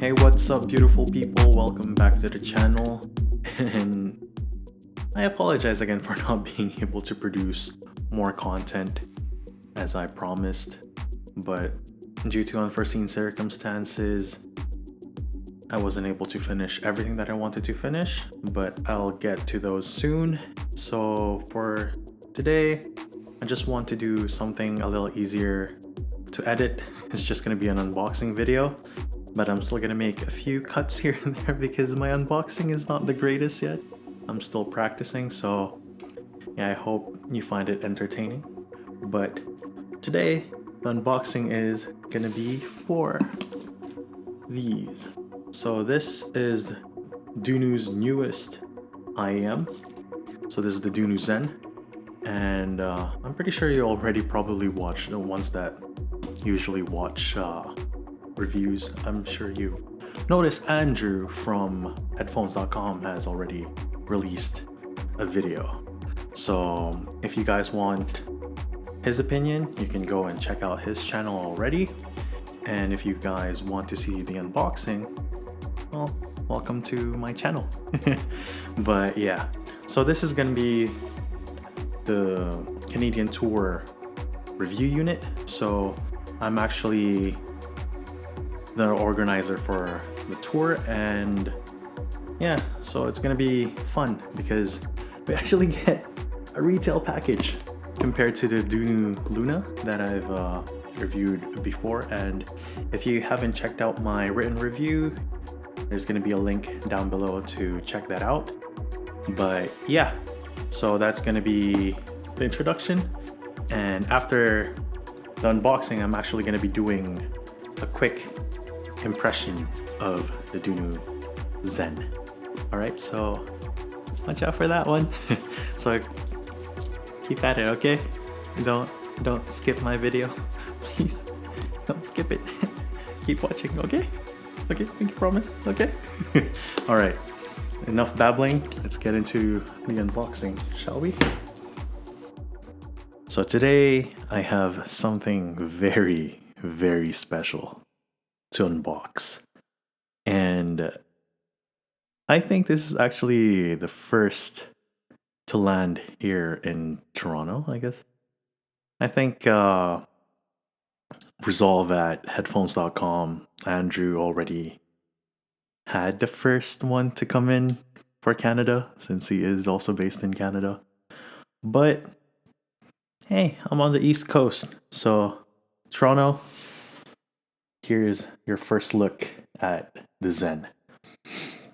Hey, what's up, beautiful people? Welcome back to the channel. And I apologize again for not being able to produce more content as I promised, but due to unforeseen circumstances, I wasn't able to finish everything that I wanted to finish, but I'll get to those soon. So for today, I just want to do something a little easier to edit. It's just gonna be an unboxing video, but I'm still gonna make a few cuts here and there because my unboxing is not the greatest yet. I'm still practicing, so yeah, I hope you find it entertaining. But today, the unboxing is gonna be for these. So this is DUNU's newest IEM. So this is the DUNU ZEN, and I'm pretty sure you already probably watched the ones that usually watch reviews. I'm sure you've noticed Andrew from headphones.com has already released a video. So if you guys want his opinion, you can go and check out his channel already. And if you guys want to see the unboxing, well, welcome to my channel. But yeah, so this is gonna be the Canadian Tour review unit. So I'm actually the organizer for the tour, and yeah, so it's gonna be fun because we actually get a retail package compared to the DUNU Luna that I've reviewed before. And if you haven't checked out my written review, there's gonna be a link down below to check that out. But yeah, so that's gonna be the introduction, and after the unboxing, I'm actually gonna be doing a quick impression of the DUNU ZEN. Alright, so watch out for that one. So keep at it, okay? Don't skip my video. Please, don't skip it. Keep watching, okay? Okay, thank you, promise, okay? Alright, enough babbling. Let's get into the unboxing, shall we? So today I have something very, very special to unbox. And I think this is actually the first to land here in Toronto, I guess. I think Resolve at headphones.com, Andrew already had the first one to come in for Canada, since he is also based in Canada. But hey, I'm on the East Coast, so Toronto, here's your first look at the ZEN.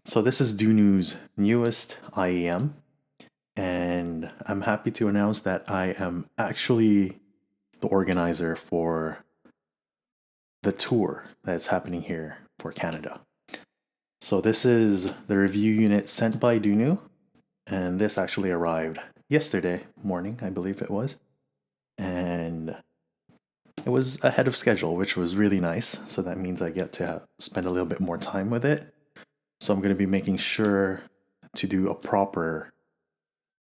So this is DUNU's newest IEM, and I'm happy to announce that I am actually the organizer for the tour that's happening here for Canada. So this is the review unit sent by DUNU, and this actually arrived yesterday morning, I believe it was. And it was ahead of schedule, which was really nice. So that means I get to spend a little bit more time with it. So I'm going to be making sure to do a proper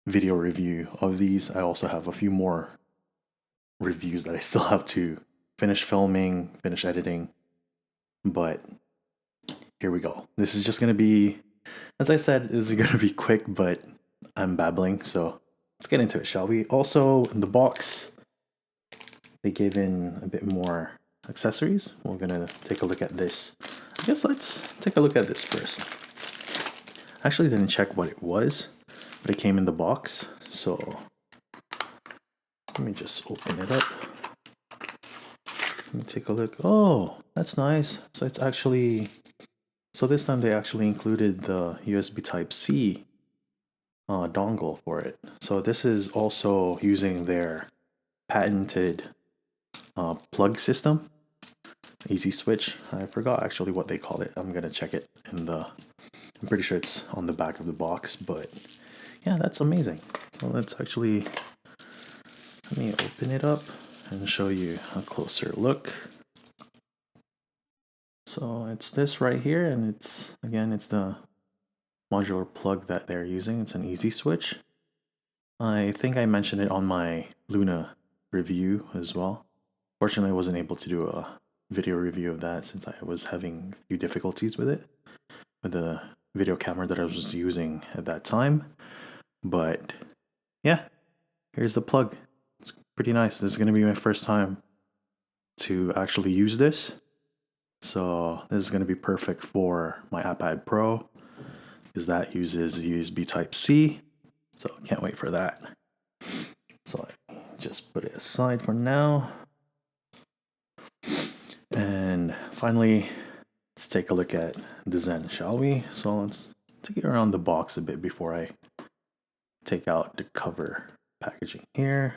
video review of these. I also have a few more reviews that I still have to finish filming, finish editing. But here we go. This is just going to be, as I said, this is going to be quick, but I'm babbling. So let's get into it, shall we? Also, in the box, they gave in a bit more accessories. We're gonna take a look at this. I guess let's take a look at this first. I actually didn't check what it was, but it came in the box. So let me just open it up. Let me take a look. Oh, that's nice. So it's actually, so this time they actually included the USB Type-C dongle for it. So this is also using their patented plug system, easy switch. I forgot actually what they call it. I'm gonna check it in the, I'm pretty sure it's on the back of the box, but yeah, that's amazing. So let's actually, let me open it up and show you a closer look. So it's this right here, and it's, again, it's the modular plug that they're using. It's an easy switch. I think I mentioned it on my Luna review as well. Fortunately, I wasn't able to do a video review of that since I was having a few difficulties with it, with the video camera that I was using at that time. But yeah, here's the plug. It's pretty nice. This is going to be my first time to actually use this. So this is going to be perfect for my iPad Pro, because that uses USB Type-C. So can't wait for that. So I just put it aside for now. And finally, let's take a look at the Zen, shall we? So let's take it around the box a bit before I take out the cover packaging here.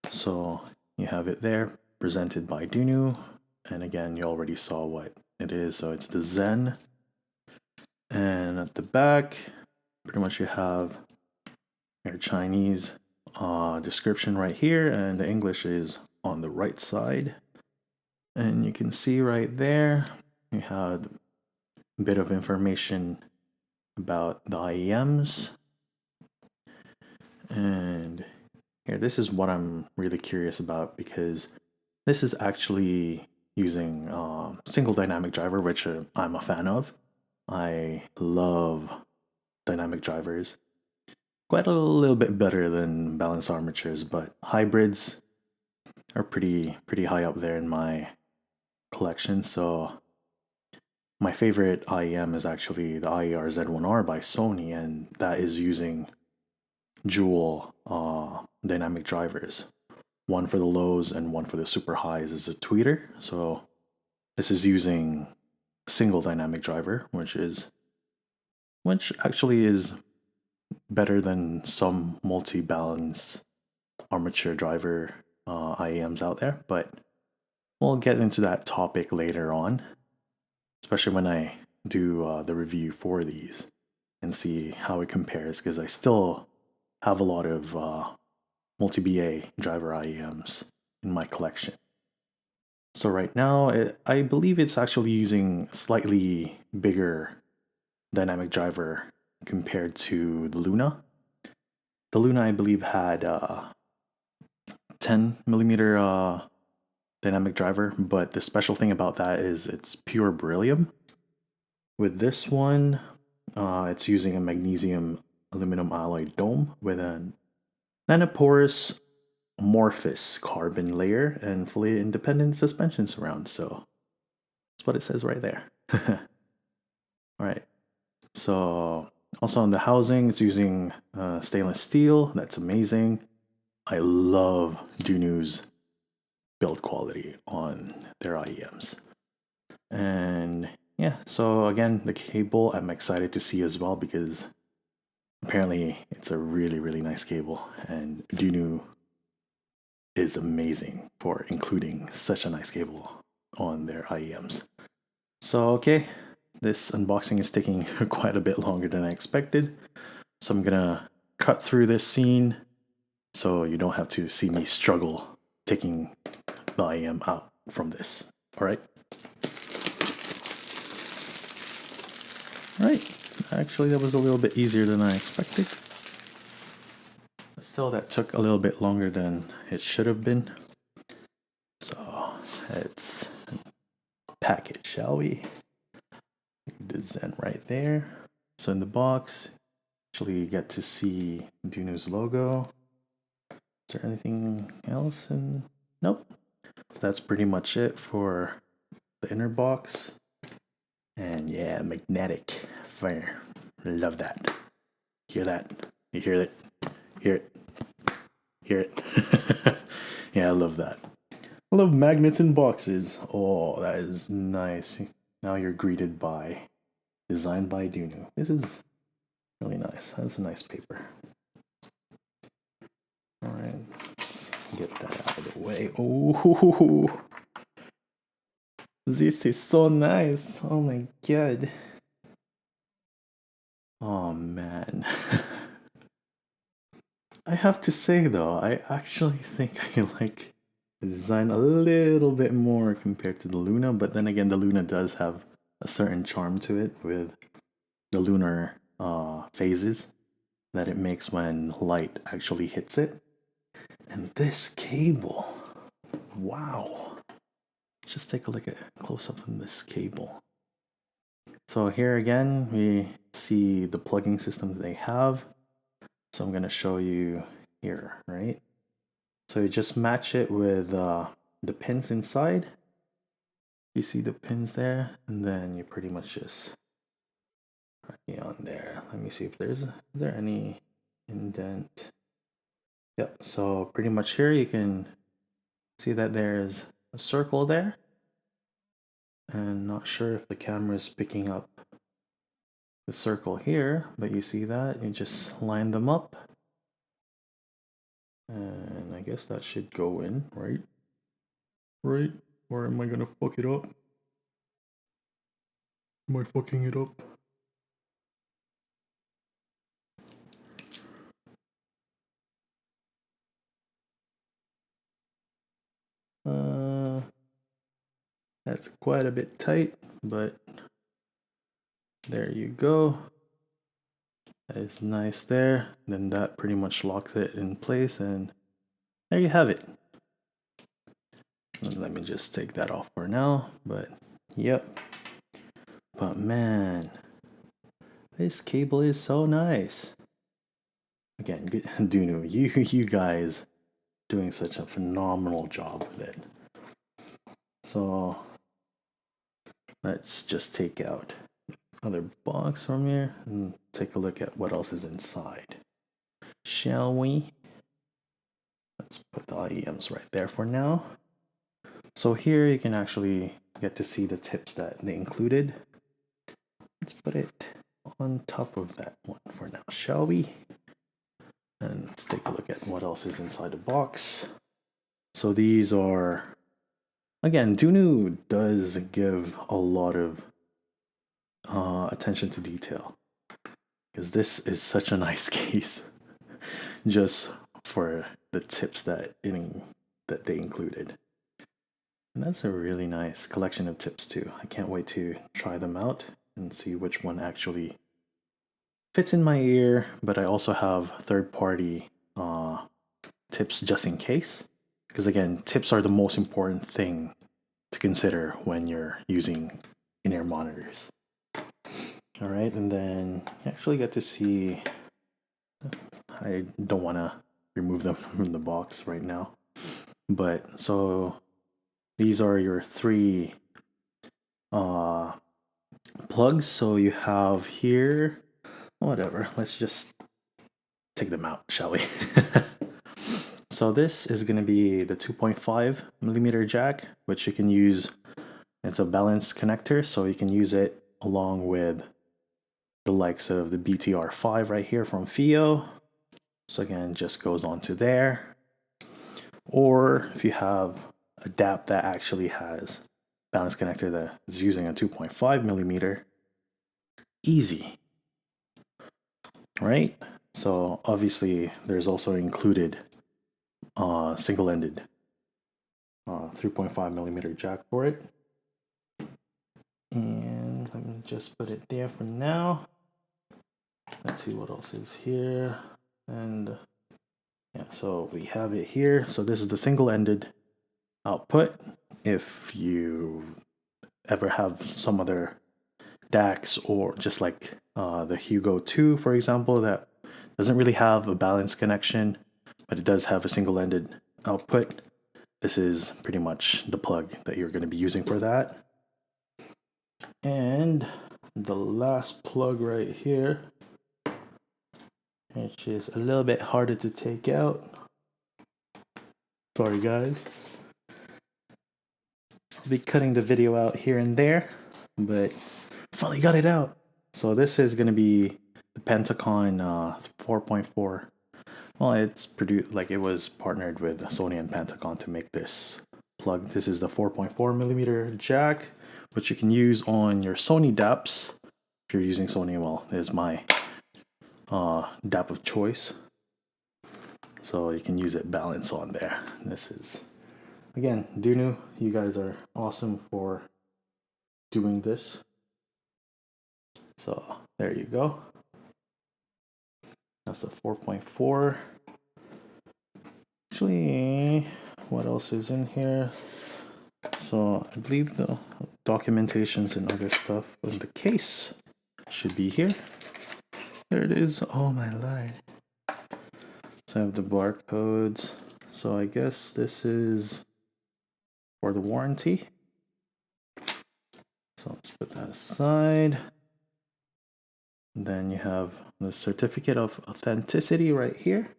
So you have it there, presented by DUNU. And again, you already saw what it is. So it's the Zen. And at the back, pretty much you have your Chinese description right here, and the English is on the right side. And you can see right there, you have a bit of information about the IEMs. And here, this is what I'm really curious about, because this is actually using single dynamic driver, which I'm a fan of. I love dynamic drivers. Quite a little bit better than balanced armatures, but hybrids are pretty high up there in my collection. So my favorite IEM is actually the IER Z1R by Sony, and that is using dual dynamic drivers. One for the lows and one for the super highs is a tweeter. So this is using single dynamic driver, which actually is better than some multi-balance armature driver IEMs out there, but we'll get into that topic later on, especially when I do the review for these and see how it compares, because I still have a lot of multi-BA driver IEMs in my collection. So right now, I believe it's actually using slightly bigger dynamic driver compared to the Luna. The Luna, I believe, had 10 millimeter dynamic driver, but the special thing about that is it's pure beryllium. With this one, it's using a magnesium aluminum alloy dome with a nanoporous amorphous carbon layer and fully independent suspension surround. So that's what it says right there. All right. So also on the housing, it's using stainless steel. That's amazing. I love DUNU's build quality on their IEMs. And yeah, so again, the cable I'm excited to see as well, because apparently it's a really nice cable, and DUNU is amazing for including such a nice cable on their IEMs. So okay, this unboxing is taking quite a bit longer than I expected, so I'm gonna cut through this scene so you don't have to see me struggle taking the IEM out from this. Alright? Right, actually that was a little bit easier than I expected. But still, that took a little bit longer than it should have been. So let's pack it, shall we? The Zen right there. So in the box, actually you get to see DUNU's logo. Is there anything else? Nope. So that's pretty much it for the inner box. And yeah, magnetic fire. Love that. Hear that? You hear it? Hear it? Hear it? Yeah, I love that. I love magnets in boxes. Oh, that is nice. Now you're greeted by designed by DUNU. This is really nice. That's a nice paper. Alright, let's get that out of the way. Oh, this is so nice. Oh my god. Oh man. I have to say though, I actually think I like the design a little bit more compared to the Luna, but then again, the Luna does have a certain charm to it with the lunar phases that it makes when light actually hits it. And this cable, wow, just take a look at close up on this cable. So here again, we see the plugging system that they have. So I'm going to show you here, right? So you just match it with the pins inside. You see the pins there, and then you pretty much just on there. Let me see if is there any indent. Yep, so pretty much here you can see that there's a circle there. And not sure if the camera is picking up the circle here, but you see that, you just line them up. And I guess that should go in, right? Right? Or am I gonna fuck it up? Am I fucking it up? That's quite a bit tight, but there you go. That is nice there. Then that pretty much locks it in place, and there you have it. Let me just take that off for now, but yep. But man, this cable is so nice. Again, good DUNU, you guys doing such a phenomenal job with it. So let's just take out another box from here and take a look at what else is inside. Shall we? Let's put the IEMs right there for now. So here you can actually get to see the tips that they included. Let's put it on top of that one for now, shall we? And let's take a look at what else is inside the box. So these are, again, DUNU does give a lot of attention to detail, because this is such a nice case just for the tips that they included. And that's a really nice collection of tips too. I can't wait to try them out and see which one actually fits in my ear, but I also have third-party tips just in case. Because again, tips are the most important thing to consider when you're using in-ear monitors. All right, and then you actually get to see, I don't want to remove them from the box right now, but so these are your three plugs. So you have here, whatever, let's just take them out, shall we? So this is going to be the 2.5 millimeter jack, which you can use. It's a balanced connector, so you can use it along with the likes of the BTR5 right here from FIO. So again, just goes onto there. Or if you have a DAP that actually has balanced connector that is using a 2.5 millimeter, easy, right? So obviously there's also included single-ended 3.5 millimeter jack for it. And let me just put it there for now. Let's see what else is here. And yeah, so we have it here. So this is the single-ended output. If you ever have some other DACs, or just like the Hugo 2, for example, that doesn't really have a balanced connection, but it does have a single-ended output, this is pretty much the plug that you're going to be using for that. And the last plug right here, which is a little bit harder to take out. Sorry guys. I'll be cutting the video out here and there, but finally got it out. So this is going to be the Pentacon 4.4. Well, it's produced, like, it was partnered with Sony and Pentacon to make this plug. This is the 4.4 millimeter jack, which you can use on your Sony DAPs. If you're using Sony, well, is my DAP of choice. So you can use it balance on there. This is, again, DUNU, you guys are awesome for doing this. So there you go. That's the 4.4. Actually, what else is in here? So I believe the documentations and other stuff in the case should be here. There it is. Oh my lord. So I have the barcodes. So I guess this is for the warranty. So let's put that aside. Then you have the certificate of authenticity right here.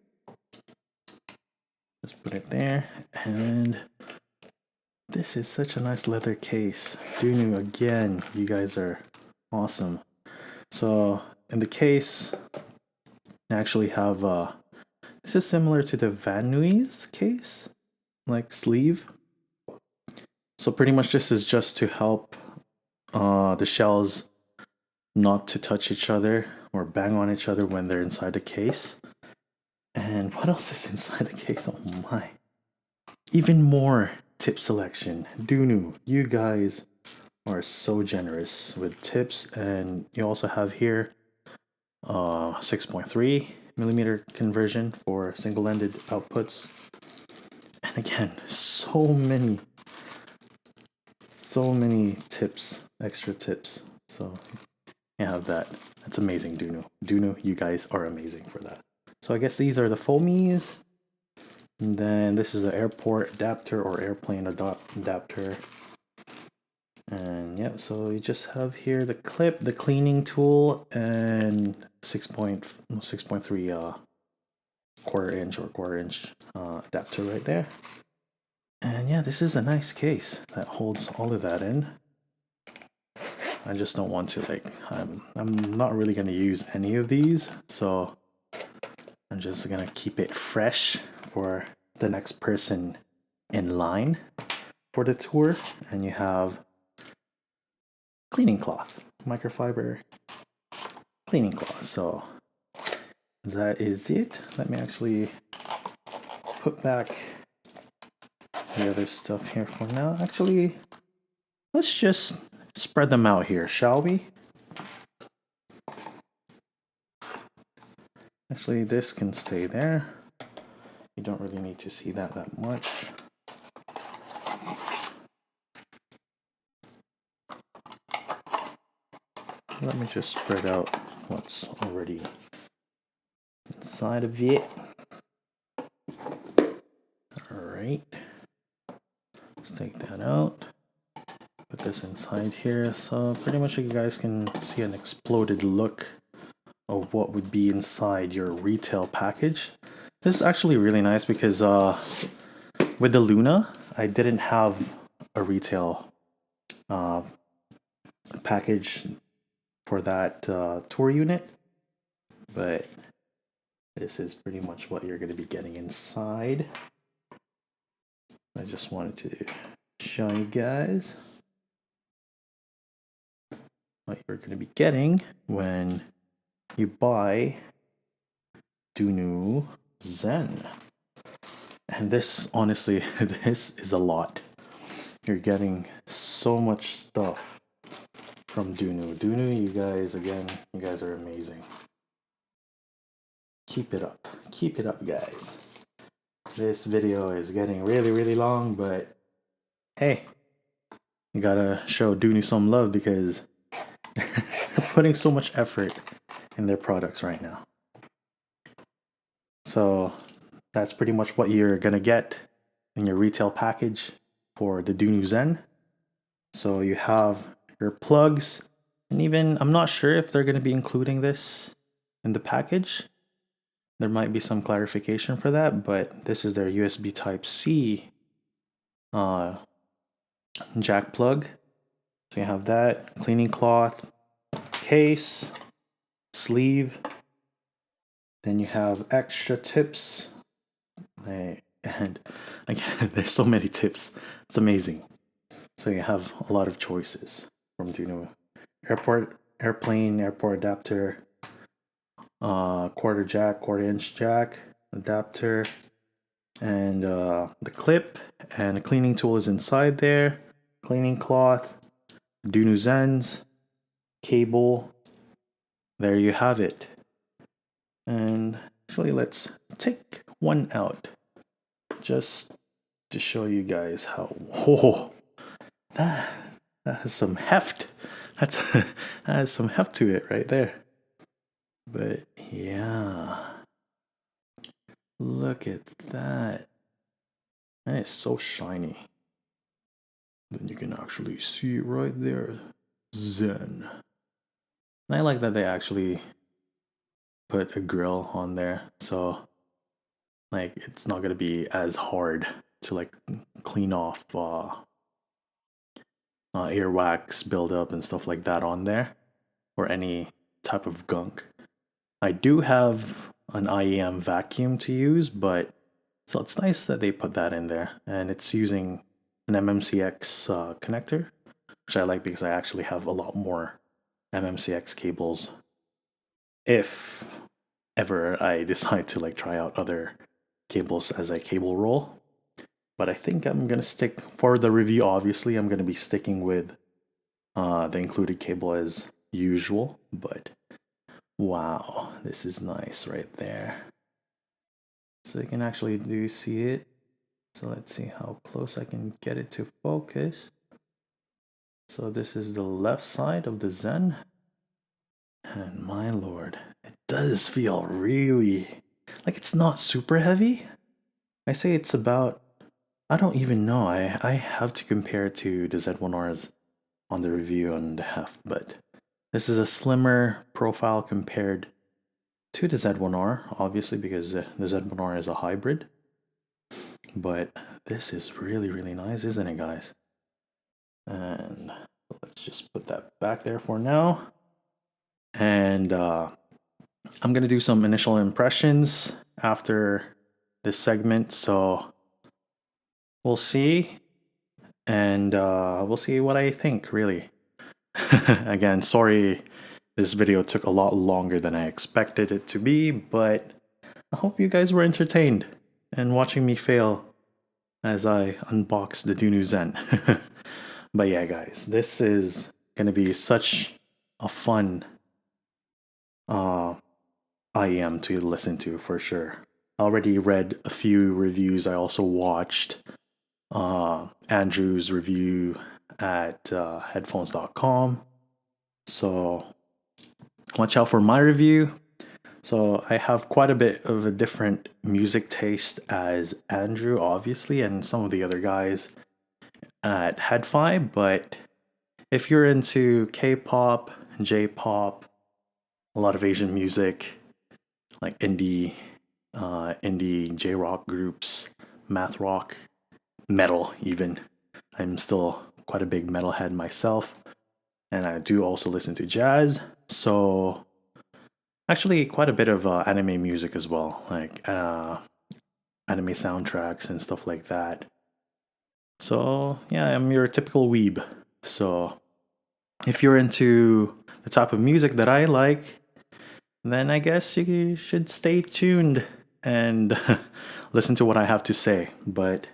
Let's put it there. And this is such a nice leather case. DUNU, again, you guys are awesome. So in the case, I actually have this is similar to the Van Nuys case, like sleeve. So pretty much this is just to help the shells not to touch each other or bang on each other when they're inside the case. And what else is inside the case? Oh my. Even more tip selection. DUNU, you guys are so generous with tips. And you also have here 6.3 millimeter conversion for single-ended outputs. And again, so many tips, extra tips. So you have that. That's amazing, DUNU. DUNU, you guys are amazing for that. So I guess these are the foamies. And then this is the airport adapter or airplane adapter. And yeah, so you just have here the clip, the cleaning tool, and 6.3 quarter inch adapter right there. And yeah, this is a nice case that holds all of that in. I just don't want to I'm not really gonna use any of these, so I'm just gonna keep it fresh for the next person in line for the tour. And you have cleaning cloth, microfiber cleaning cloth. So that is it. Let me actually put back the other stuff here for now. Actually, let's just spread them out here, shall we? Actually, this can stay there. You don't really need to see that much. Let me just spread out what's already inside of it. Alright. Let's take that out. Put this inside here. So pretty much you guys can see an exploded look of what would be inside your retail package. This is actually really nice because with the Luna, I didn't have a retail package for that tour unit, but this is pretty much what you're going to be getting inside. I just wanted to show you guys what you're going to be getting when you buy DUNU ZEN. And this, honestly, this is a lot. You're getting so much stuff from DUNU. DUNU, you guys, again, you guys are amazing. Keep it up. Keep it up, guys. This video is getting really long, but hey, you gotta show DUNU some love because they're putting so much effort in their products right now. So that's pretty much what you're gonna get in your retail package for the DUNU ZEN. So you have your plugs, and even I'm not sure if they're gonna be including this in the package. There might be some clarification for that, but this is their USB Type-C jack plug. So you have that, cleaning cloth, case, sleeve. Then you have extra tips. And again, there's so many tips. It's amazing. So you have a lot of choices from DUNU. Airplane, airport adapter, quarter inch jack adapter, and the clip and the cleaning tool is inside there. Cleaning cloth, DUNU ZENs, cable. There you have it. And actually, let's take one out just to show you guys how. Oh, That, that has some heft. That has some heft to it right there. But yeah, look at that. That is so shiny. Then you can actually see it right there. Zen. And I like that they actually put a grill on there, so like it's not gonna be as hard to like clean off earwax buildup and stuff like that on there, or any type of gunk. I do have an IEM vacuum to use, but so it's nice that they put that in there, and it's using an MMCX connector, which I like because I actually have a lot more MMCX cables if ever I decide to like try out other cables as a cable roll. But I think I'm gonna stick for the review. Obviously, I'm gonna be sticking with the included cable as usual. But wow, this is nice right there. So you can actually do see it. So let's see how close I can get it to focus. So this is the left side of the Zen. And my lord, it does feel really like it's not super heavy. I say it's about, I don't even know. I have to compare it to the Z1Rs on the review on the heft, but this is a slimmer profile compared to the Z1R, obviously, because the Z1R is a hybrid. But this is really, really nice, isn't it, guys? And let's just put that back there for now. And I'm going to do some initial impressions after this segment. So we'll see. And we'll see what I think, really. Again, sorry this video took a lot longer than I expected it to be, but I hope you guys were entertained and watching me fail as I unbox the DUNU ZEN. But yeah, guys, this is going to be such a fun IEM to listen to for sure. I already read a few reviews. I also watched Andrew's review at headphones.com. So watch out for my review. So I have quite a bit of a different music taste as Andrew, obviously, and some of the other guys at HeadFi. But if you're into K-pop, J-pop, a lot of Asian music, like indie J-rock groups, math rock, metal even. I'm still quite a big metalhead myself, and I do also listen to jazz. So actually, quite a bit of anime music as well, like anime soundtracks and stuff like that. So yeah, I'm your typical weeb. So if you're into the type of music that I like, then I guess you should stay tuned and listen to what I have to say. But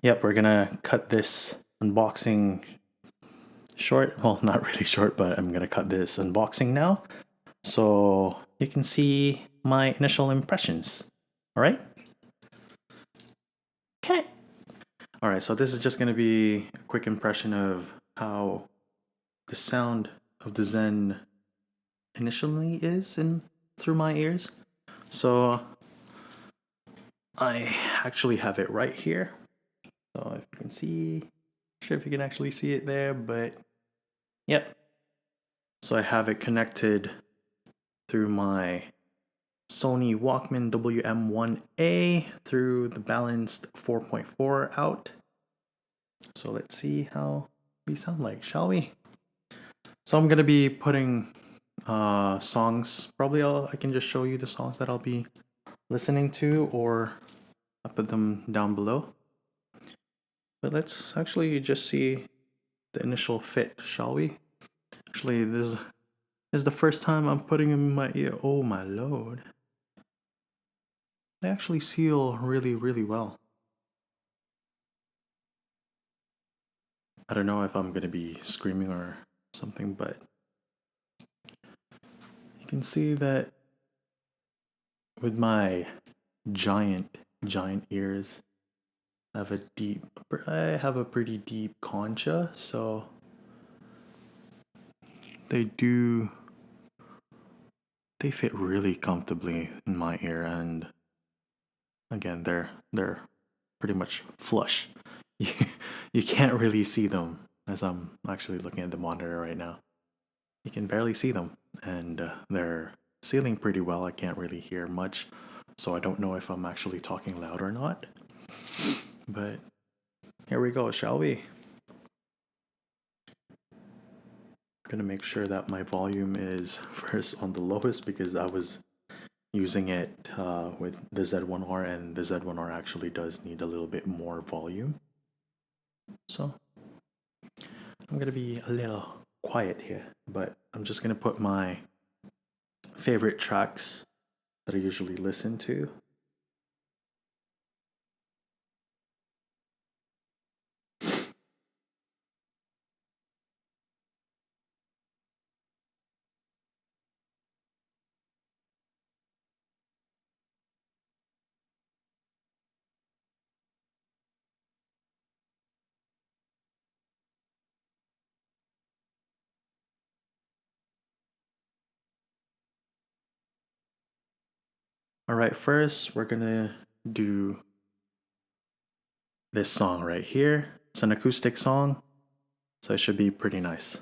yep, we're gonna cut this unboxing short. Well, not really short, but I'm gonna cut this unboxing now so you can see my initial impressions. All right? Okay. All right, so this is just gonna be a quick impression of how the sound of the Zen initially is in through my ears. So I actually have it right here. So if you can see, not sure if you can actually see it there, but yep. So I have it connected through my Sony Walkman WM1A through the balanced 4.4 out. So let's see how we sound like, shall we? So I'm gonna be putting songs. Probably I can just show you the songs that I'll be listening to, or I'll put them down below. But let's actually just see the initial fit, shall we? Actually, this is the first time I'm putting them in my ear. Oh my lord. They actually seal really, really well. I don't know if I'm gonna be screaming or something, but you can see that with my giant ears, I have a pretty deep concha, so they do they fit really comfortably in my ear, and again they're pretty much flush. You can't really see them as I'm actually looking at the monitor right now. You can barely see them, and they're sealing pretty well. I can't really hear much, so I don't know if I'm actually talking loud or not. But here we go, shall we? I'm gonna make sure that my volume is first on the lowest because I was using it with the Z1R, and the Z1R actually does need a little bit more volume. So I'm gonna be a little quiet here, but I'm just gonna put my favorite tracks that I usually listen to. Alright, first we're gonna do this song right here. It's an acoustic song, so it should be pretty nice.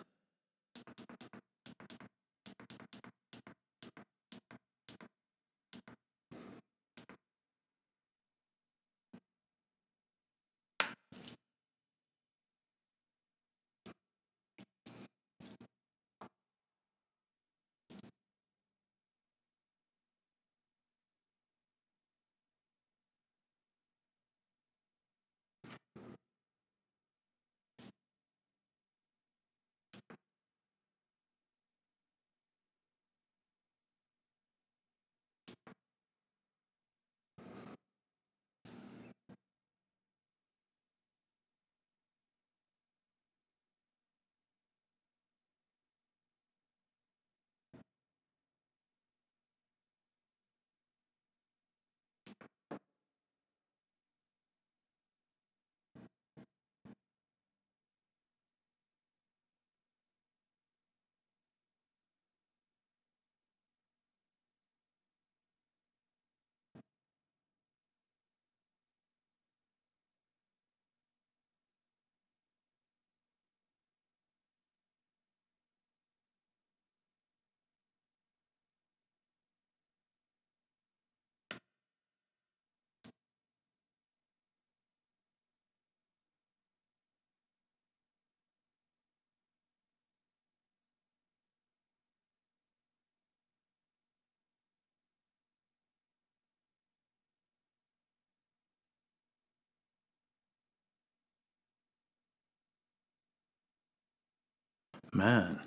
Man.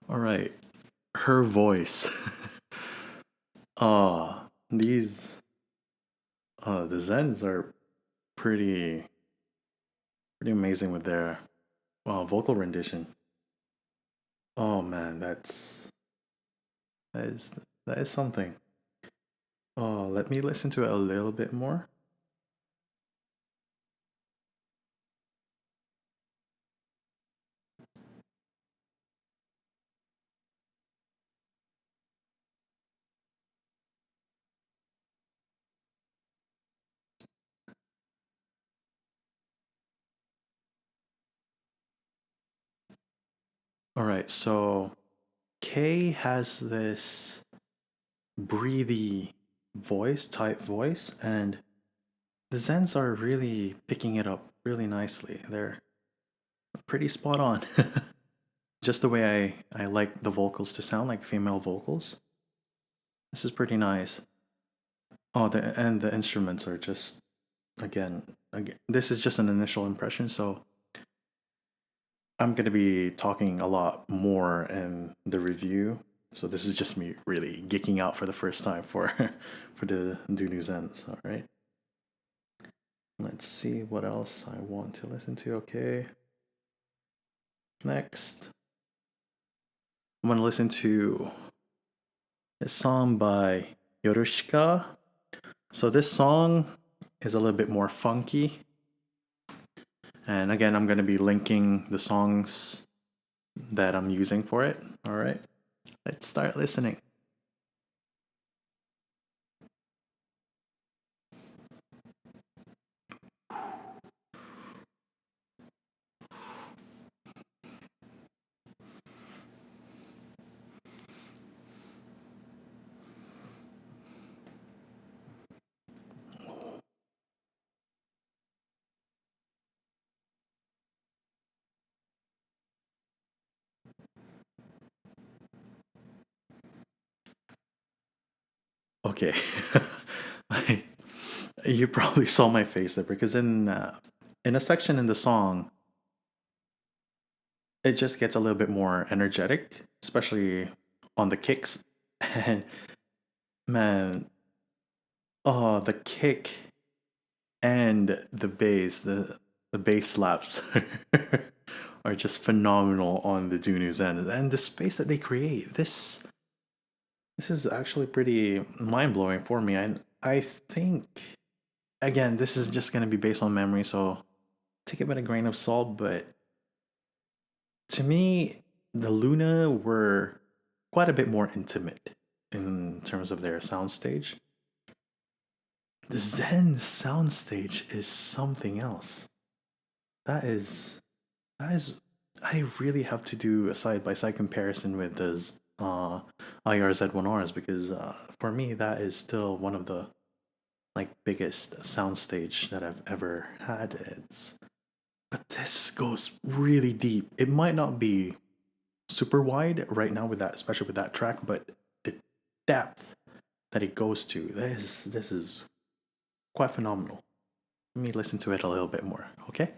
Alright. Her voice. These the Zens are pretty pretty amazing with their vocal rendition. Oh man, that is that is something. Oh, let me listen to it a little bit more. Alright, so Kay has this breathy voice, type voice, and the Zens are really picking it up really nicely. They're pretty spot on. Just the way I like the vocals to sound like female vocals. This is pretty nice. Oh, and the instruments are just again. This is just an initial impression, so I'm gonna be talking a lot more in the review. So this is just me really geeking out for the first time for for the DUNU ZENs. All right. Let's see what else I want to listen to. Okay. Next, I'm gonna listen to a song by Yorushika. So this song is a little bit more funky. And again, I'm going to be linking the songs that I'm using for it. All right, let's start listening. Okay. I, you probably saw my face there because in a section in the song, it just gets a little bit more energetic, especially on the kicks. And man, oh, the kick and the bass slaps are just phenomenal on the DUNU ZEN, and the space that they create. This is actually pretty mind blowing for me. I think again, this is just gonna be based on memory, so take it with a grain of salt. But to me, the Luna were quite a bit more intimate in terms of their soundstage. The Zen soundstage is something else. That is that is I really have to do a side by side comparison with the IR Z1Rs because for me that is still one of the like biggest soundstage that I've ever had. It's but this goes really deep. It might not be super wide right now with that, especially with that track, but the depth that it goes to, this is quite phenomenal. Let me listen to it a little bit more, okay?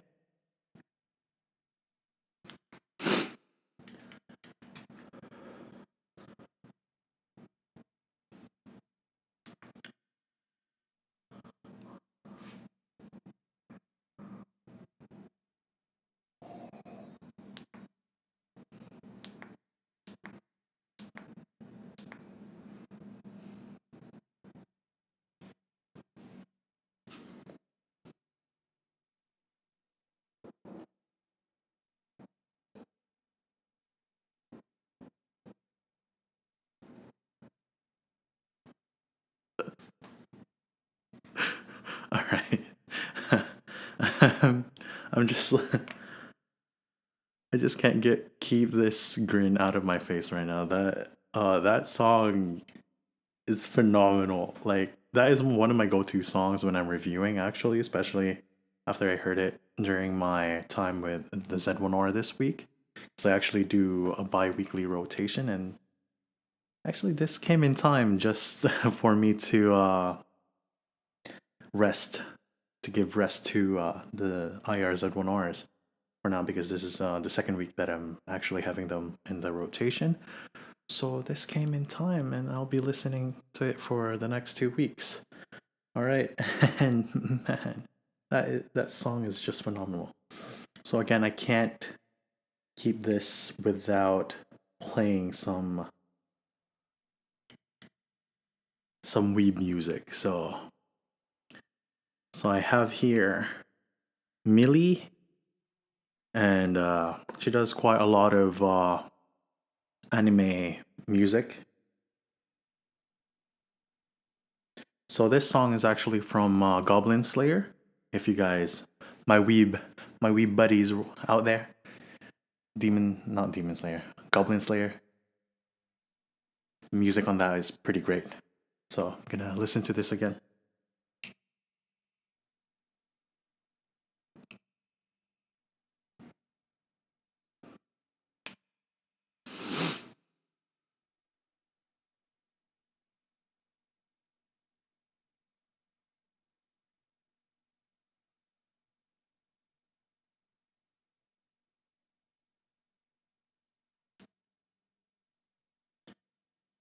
All right. um, I'm just I just can't get keep this grin out of my face right now. That song is phenomenal. Like that is one of my go-to songs when I'm reviewing actually, especially after I heard it during my time with the Z1R this week. So I actually do a bi-weekly rotation and actually this came in time just for me to rest to give rest to the IR Z1Rs for now because this is the second week that I'm actually having them in the rotation. So this came in time, and I'll be listening to it for the next 2 weeks. All right, and man, that song is just phenomenal. So again, I can't keep this without playing some weeb music. So I have here Mili, and she does quite a lot of anime music. So this song is actually from Goblin Slayer. If you guys, my weeb, my weeb buddies out there, not Demon Slayer, Goblin Slayer. Music on that is pretty great. So I'm gonna listen to this again.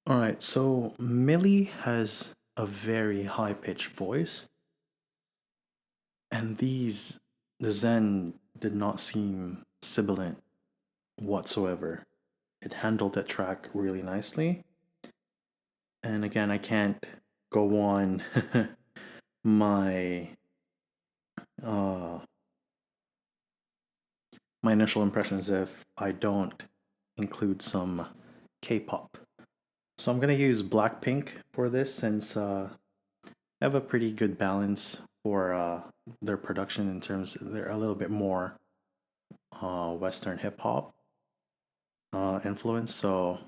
All right, so Millie has a very high pitched voice, and the Zen did not seem sibilant whatsoever. It handled that track really nicely. And again, I can't go on my uh, my initial impressions if I don't include some K-pop. So I'm gonna use Blackpink for this since they have a pretty good balance for their production in terms they're a little bit more Western hip hop influence. So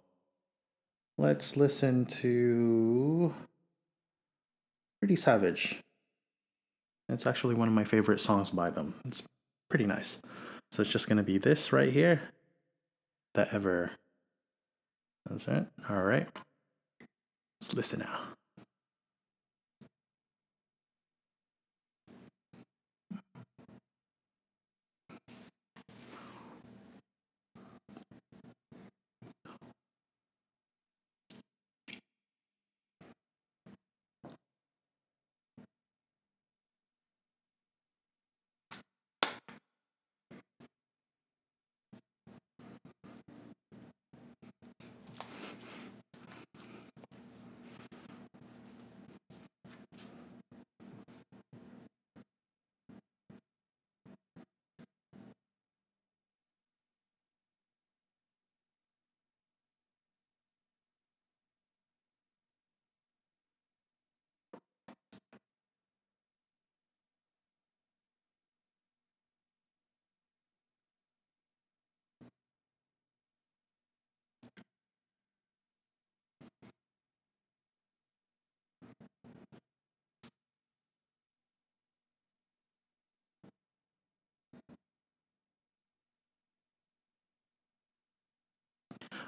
let's listen to Pretty Savage. It's actually one of my favorite songs by them. It's pretty nice. So it's just gonna be this right here. That ever. That's it. All right. Let's listen now.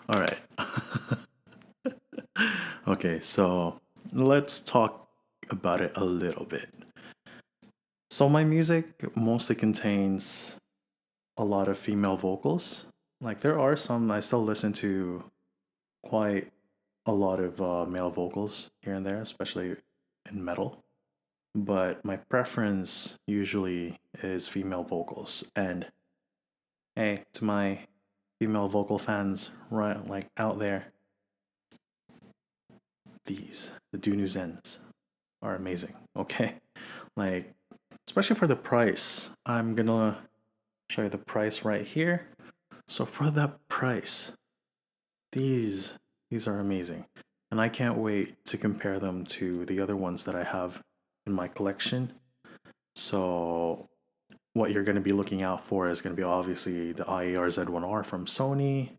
All right. Okay, so let's talk about it a little bit. So my music mostly contains a lot of female vocals. Like there are some I still listen to quite a lot of male vocals here and there, especially in metal. But my preference usually is female vocals. And hey, to my female vocal fans right like out there, the DUNU Zens are amazing. Okay, like especially for the price. I'm gonna show you the price right here. So for that price, these these are amazing. And I can't wait to compare them to the other ones that I have in my collection. So what you're going to be looking out for is going to be obviously the IAR Z1R from Sony.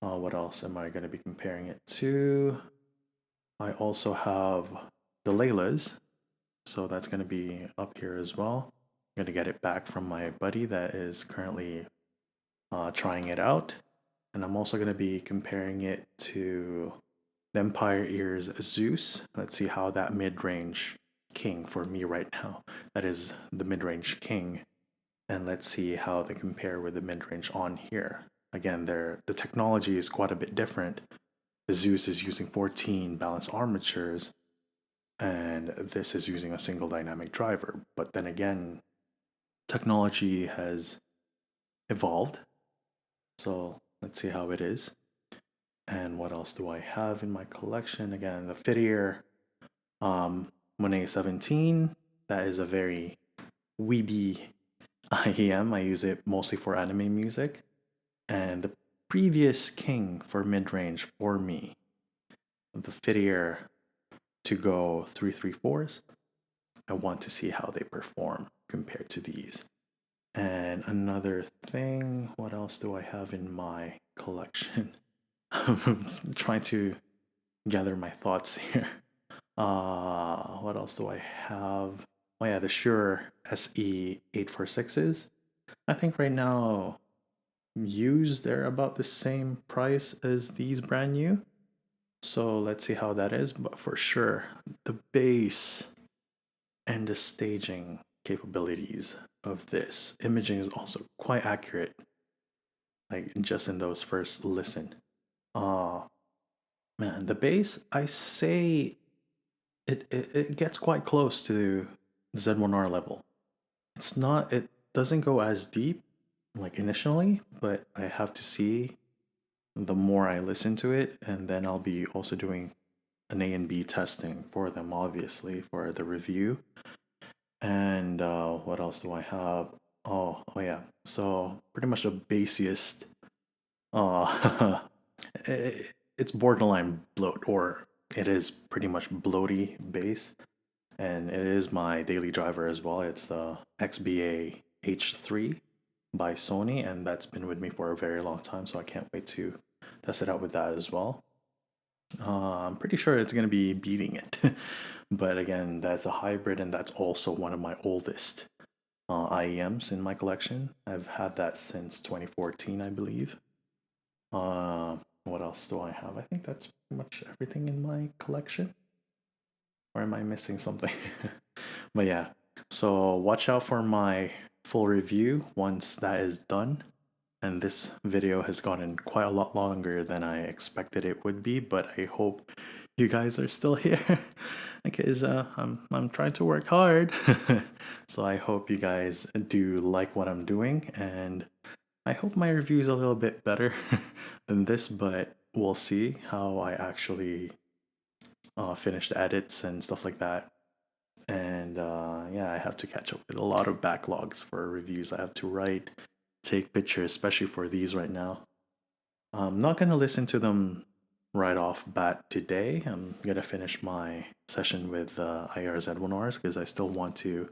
What else am I going to be comparing it to? I also have the Laylas, so that's going to be up here as well. I'm going to get it back from my buddy that is currently trying it out. And I'm also going to be comparing it to the Empire Ears Zeus. Let's see how that mid range king for me right now, that is the mid range king. And let's see how they compare with the mid range on here. Again, the technology is quite a bit different. The Zeus is using 14 balanced armatures, and this is using a single dynamic driver. But then again, technology has evolved. So let's see how it is. And what else do I have in my collection? Again, the Fittier Monet 17. That is a very weeby IEM. I use it mostly for anime music. And the previous king for mid range for me, the Fittier to go 334s. I want to see how they perform compared to these. And another thing, what else do I have in my collection? I'm trying to gather my thoughts here. What else do I have? Oh yeah, the Shure SE 846s. I think right now used they're about the same price as these brand new. So let's see how that is. But for sure, the bass and the staging capabilities of this imaging is also quite accurate. Like just in those first listen. Uh man, the bass I say it gets quite close to Z1R level. It's not it doesn't go as deep like initially, but I have to see the more I listen to it, and then I'll be also doing an A and B testing for them, obviously, for the review. And what else do I have? Oh yeah. So pretty much the basiest. Uh, it's borderline bloat, or it is pretty much bloaty base, and it is my daily driver as well. It's the XBA H3 by Sony, and that's been with me for a very long time. So I can't wait to test it out with that as well. I'm pretty sure it's gonna be beating it, but again, that's a hybrid, and that's also one of my oldest IEMs in my collection. I've had that since 2014, I believe. Uh, what else do I have? I think that's pretty much everything in my collection. Or am I missing something? But yeah, so watch out for my full review once that is done. And this video has gotten quite a lot longer than I expected it would be, but I hope you guys are still here because I'm trying to work hard. So I hope you guys do like what I'm doing, and I hope my review is a little bit better than this, but we'll see how I actually finish the edits and stuff like that. And yeah, I have to catch up with a lot of backlogs for reviews. I have to write, take pictures, especially for these right now. I'm not gonna listen to them right off bat today. I'm gonna finish my session with IRZ1Rs because I still want to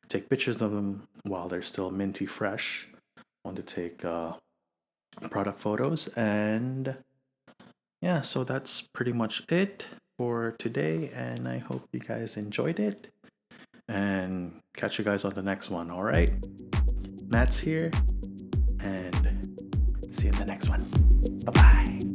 take pictures of them while they're still minty fresh. I want to take product photos, and yeah, so that's pretty much it for today, and I hope you guys enjoyed it, and catch you guys on the next one. All right, Matt's here, and see you in the next one. Bye bye.